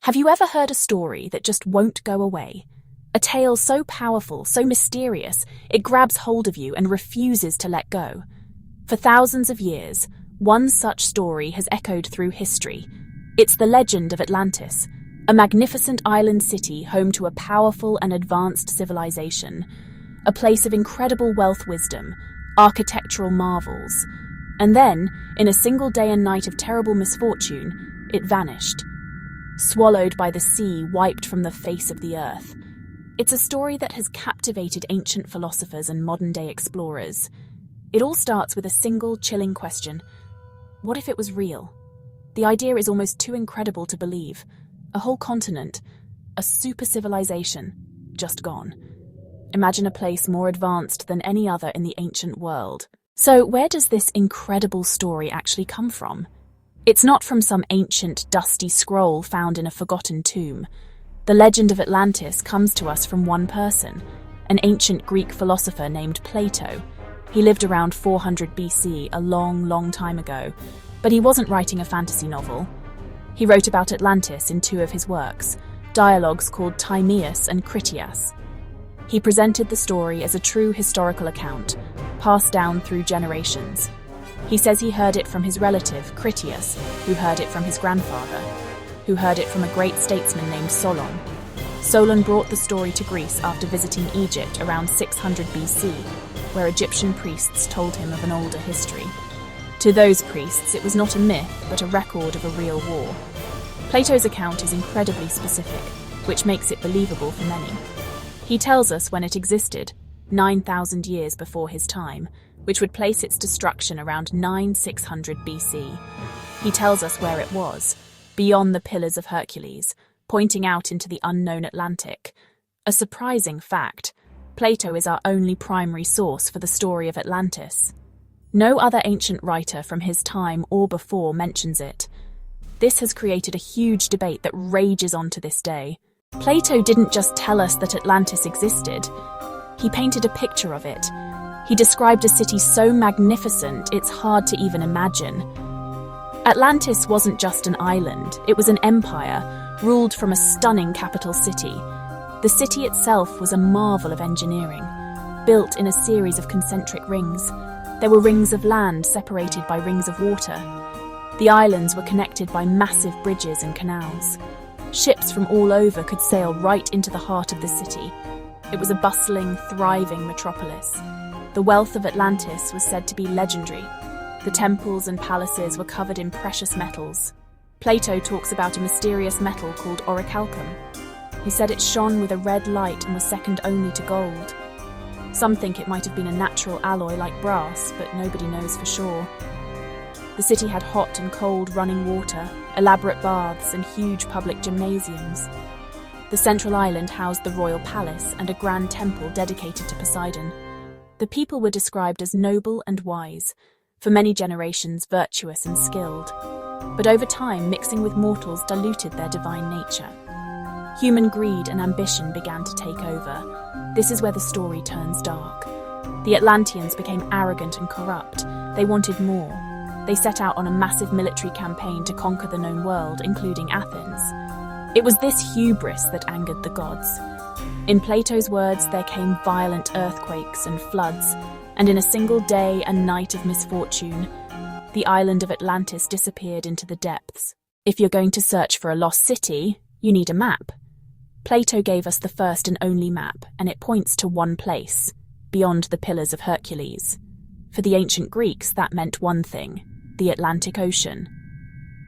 Have you ever heard a story that just won't go away? A tale so powerful, so mysterious, it grabs hold of you and refuses to let go. For thousands of years, one such story has echoed through history. It's the legend of Atlantis, a magnificent island city home to a powerful and advanced civilization, a place of incredible wisdom, architectural marvels. And then, in a single day and night of terrible misfortune, it vanished. Swallowed by the sea, wiped from the face of the earth. It's a story that has captivated ancient philosophers and modern-day explorers. It all starts with a single, chilling question. What if it was real? The idea is almost too incredible to believe. A whole continent, a super civilization, just gone. Imagine a place more advanced than any other in the ancient world. So where does this incredible story actually come from? It's not from some ancient, dusty scroll found in a forgotten tomb. The legend of Atlantis comes to us from one person, an ancient Greek philosopher named Plato. He lived around 400 BC, a long, long time ago, but he wasn't writing a fantasy novel. He wrote about Atlantis in two of his works, dialogues called Timaeus and Critias. He presented the story as a true historical account, passed down through generations. He says he heard it from his relative, Critias, who heard it from his grandfather, who heard it from a great statesman named Solon. Solon brought the story to Greece after visiting Egypt around 600 BC, where Egyptian priests told him of an older history. To those priests, it was not a myth, but a record of a real war. Plato's account is incredibly specific, which makes it believable for many. He tells us when it existed, 9,000 years before his time, which would place its destruction around 9600 BC. He tells us where it was, beyond the Pillars of Hercules, pointing out into the unknown Atlantic. A surprising fact, Plato is our only primary source for the story of Atlantis. No other ancient writer from his time or before mentions it. This has created a huge debate that rages on to this day. Plato didn't just tell us that Atlantis existed. He painted a picture of it. He described a city so magnificent it's hard to even imagine. Atlantis wasn't just an island, it was an empire, ruled from a stunning capital city. The city itself was a marvel of engineering, built in a series of concentric rings. There were rings of land separated by rings of water. The islands were connected by massive bridges and canals. Ships from all over could sail right into the heart of the city. It was a bustling, thriving metropolis. The wealth of Atlantis was said to be legendary. The temples and palaces were covered in precious metals. Plato talks about a mysterious metal called orichalcum. He said it shone with a red light and was second only to gold. Some think it might have been a natural alloy like brass, but nobody knows for sure. The city had hot and cold running water, elaborate baths, and huge public gymnasiums. The central island housed the royal palace and a grand temple dedicated to Poseidon. The people were described as noble and wise, for many generations virtuous and skilled. But over time, mixing with mortals diluted their divine nature. Human greed and ambition began to take over. This is where the story turns dark. The Atlanteans became arrogant and corrupt. They wanted more. They set out on a massive military campaign to conquer the known world, including Athens. It was this hubris that angered the gods. In Plato's words, there came violent earthquakes and floods, and in a single day and night of misfortune, the island of Atlantis disappeared into the depths. If you're going to search for a lost city, you need a map. Plato gave us the first and only map, and it points to one place, beyond the Pillars of Hercules. For the ancient Greeks, that meant one thing, the Atlantic Ocean.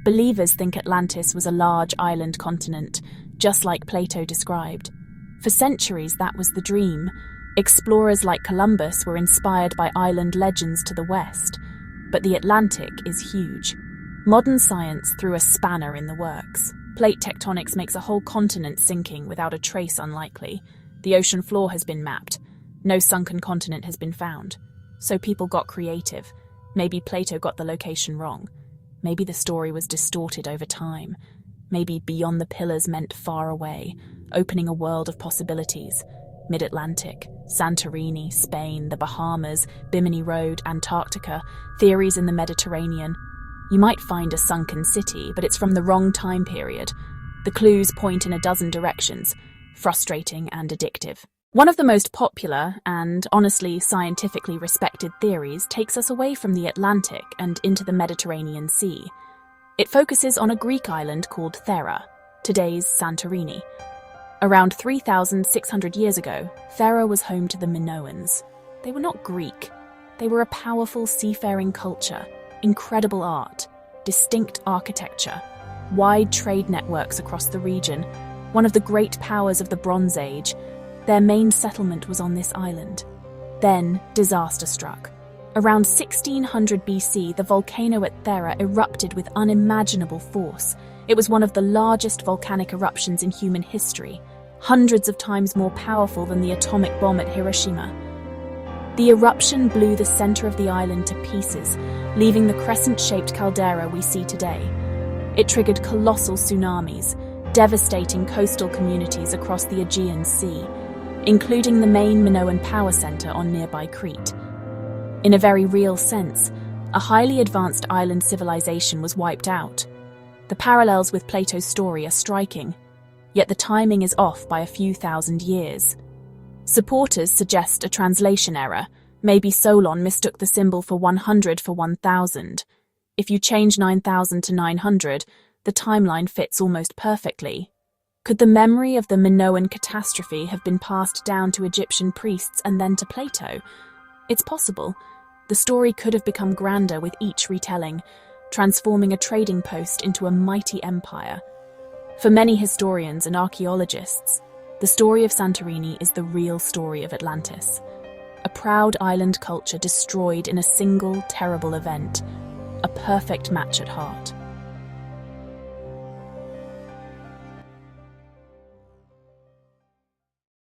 Believers think Atlantis was a large island continent, just like Plato described. For centuries, that was the dream. Explorers like Columbus were inspired by island legends to the west. But the Atlantic is huge. Modern science threw a spanner in the works. Plate tectonics makes a whole continent sinking without a trace unlikely. The ocean floor has been mapped. No sunken continent has been found. So people got creative. Maybe Plato got the location wrong. Maybe the story was distorted over time. Maybe beyond the pillars meant far away, opening a world of possibilities. Mid-Atlantic, Santorini, Spain, the Bahamas, Bimini Road, Antarctica, theories in the Mediterranean. You might find a sunken city, but it's from the wrong time period. The clues point in a dozen directions, frustrating and addictive. One of the most popular and, honestly, scientifically respected theories takes us away from the Atlantic and into the Mediterranean Sea. It focuses on a Greek island called Thera, today's Santorini. Around 3,600 years ago, Thera was home to the Minoans. They were not Greek. They were a powerful seafaring culture, incredible art, distinct architecture, wide trade networks across the region, one of the great powers of the Bronze Age. Their main settlement was on this island. Then, disaster struck. Around 1600 BC, the volcano at Thera erupted with unimaginable force. It was one of the largest volcanic eruptions in human history, hundreds of times more powerful than the atomic bomb at Hiroshima. The eruption blew the center of the island to pieces, leaving the crescent-shaped caldera we see today. It triggered colossal tsunamis, devastating coastal communities across the Aegean Sea, including the main Minoan power center on nearby Crete. In a very real sense, a highly advanced island civilization was wiped out. The parallels with Plato's story are striking, yet the timing is off by a few thousand years. Supporters suggest a translation error. Maybe Solon mistook the symbol for 100 for 1,000. If you change 9,000 to 900, the timeline fits almost perfectly. Could the memory of the Minoan catastrophe have been passed down to Egyptian priests and then to Plato? It's possible. The story could have become grander with each retelling, transforming a trading post into a mighty empire. For many historians and archaeologists, the story of Santorini is the real story of Atlantis. A proud island culture destroyed in a single terrible event, a perfect match at heart.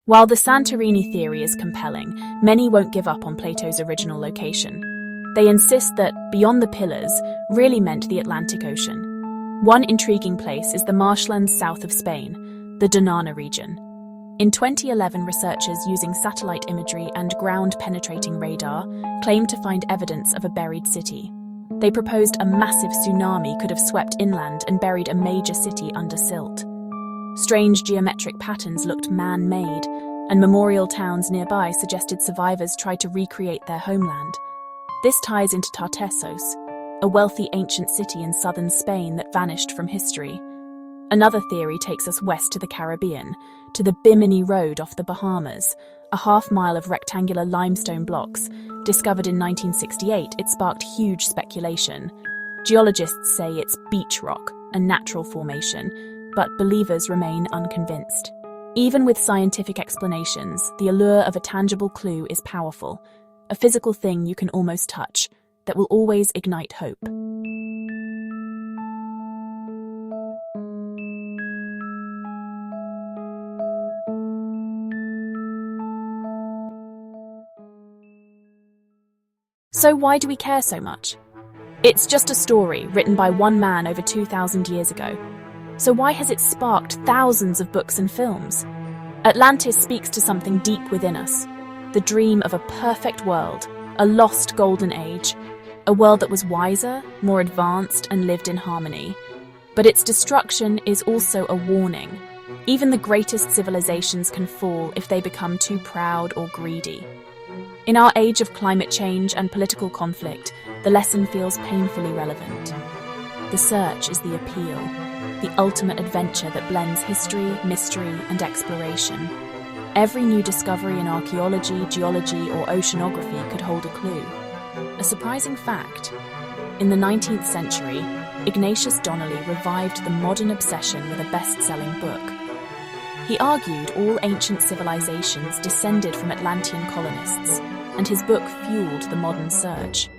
While the Santorini theory is compelling, many won't give up on Plato's original location. They insist that beyond the pillars really meant the Atlantic Ocean. One intriguing place is the marshlands south of Spain, the Donana region. In 2011, researchers using satellite imagery and ground-penetrating radar claimed to find evidence of a buried city. They proposed a massive tsunami could have swept inland and buried a major city under silt. Strange geometric patterns looked man-made, and memorial towns nearby suggested survivors tried to recreate their homeland. This ties into Tartessos, a wealthy ancient city in southern Spain that vanished from history. Another theory takes us west to the Caribbean, to the Bimini Road off the Bahamas, a half-mile of rectangular limestone blocks. Discovered in 1968, it sparked huge speculation. Geologists say it's beach rock, a natural formation, but believers remain unconvinced. Even with scientific explanations, the allure of a tangible clue is powerful, a physical thing you can almost touch, that will always ignite hope. So why do we care so much? It's just a story written by one man over 2,000 years ago. So why has it sparked thousands of books and films? Atlantis speaks to something deep within us, the dream of a perfect world, a lost golden age, a world that was wiser, more advanced, and lived in harmony. But its destruction is also a warning. Even the greatest civilizations can fall if they become too proud or greedy. In our age of climate change and political conflict, the lesson feels painfully relevant. The search is the appeal, the ultimate adventure that blends history, mystery, and exploration. Every new discovery in archaeology, geology, or oceanography could hold a clue. A surprising fact: in the 19th century, Ignatius Donnelly revived the modern obsession with a best-selling book. He argued all ancient civilizations descended from Atlantean colonists, and his book fueled the modern search.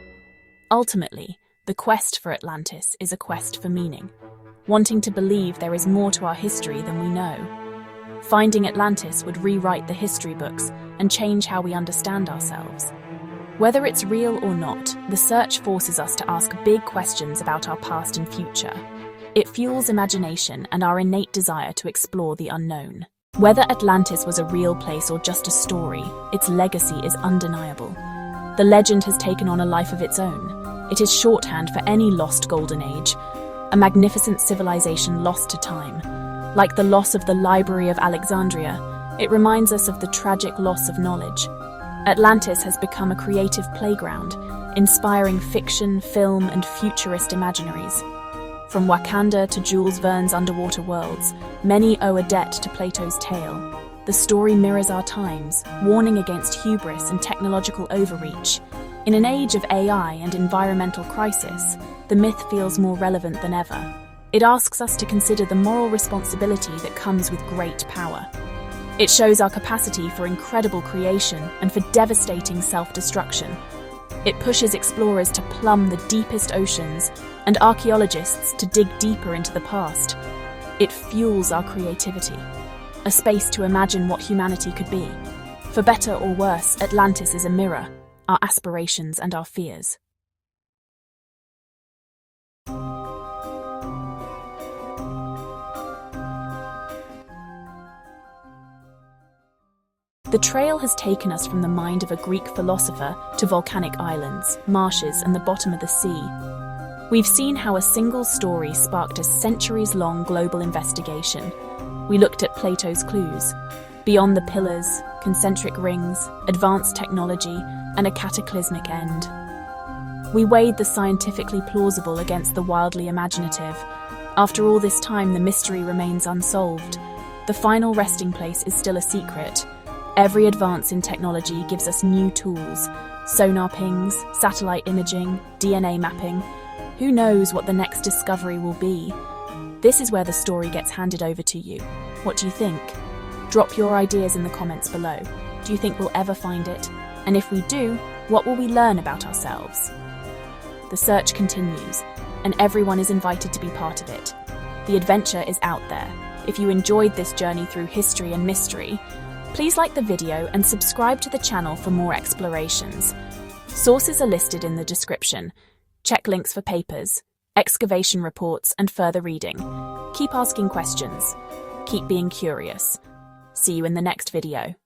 Ultimately, the quest for Atlantis is a quest for meaning, wanting to believe there is more to our history than we know. Finding Atlantis would rewrite the history books and change how we understand ourselves. Whether it's real or not, the search forces us to ask big questions about our past and future. It fuels imagination and our innate desire to explore the unknown. Whether Atlantis was a real place or just a story, its legacy is undeniable. The legend has taken on a life of its own. It is shorthand for any lost golden age, a magnificent civilization lost to time. Like the loss of the Library of Alexandria, it reminds us of the tragic loss of knowledge. Atlantis has become a creative playground, inspiring fiction, film, and futurist imaginaries. From Wakanda to Jules Verne's underwater worlds, many owe a debt to Plato's tale. The story mirrors our times, warning against hubris and technological overreach. In an age of AI and environmental crisis, the myth feels more relevant than ever. It asks us to consider the moral responsibility that comes with great power. It shows our capacity for incredible creation and for devastating self-destruction. It pushes explorers to plumb the deepest oceans and archaeologists to dig deeper into the past. It fuels our creativity, a space to imagine what humanity could be. For better or worse, Atlantis is a mirror, our aspirations and our fears. The trail has taken us from the mind of a Greek philosopher to volcanic islands, marshes, and the bottom of the sea. We've seen how a single story sparked a centuries-long global investigation. We looked at Plato's clues, beyond the pillars, concentric rings, advanced technology, and a cataclysmic end. We weighed the scientifically plausible against the wildly imaginative. After all this time, the mystery remains unsolved. The final resting place is still a secret. Every advance in technology gives us new tools: sonar pings, satellite imaging, DNA mapping. Who knows what the next discovery will be? This is where the story gets handed over to you. What do you think? Drop your ideas in the comments below. Do you think we'll ever find it? And if we do, what will we learn about ourselves? The search continues, and everyone is invited to be part of it. The adventure is out there. If you enjoyed this journey through history and mystery, please like the video and subscribe to the channel for more explorations. Sources are listed in the description. Check links for papers, excavation reports, and further reading. Keep asking questions. Keep being curious. See you in the next video.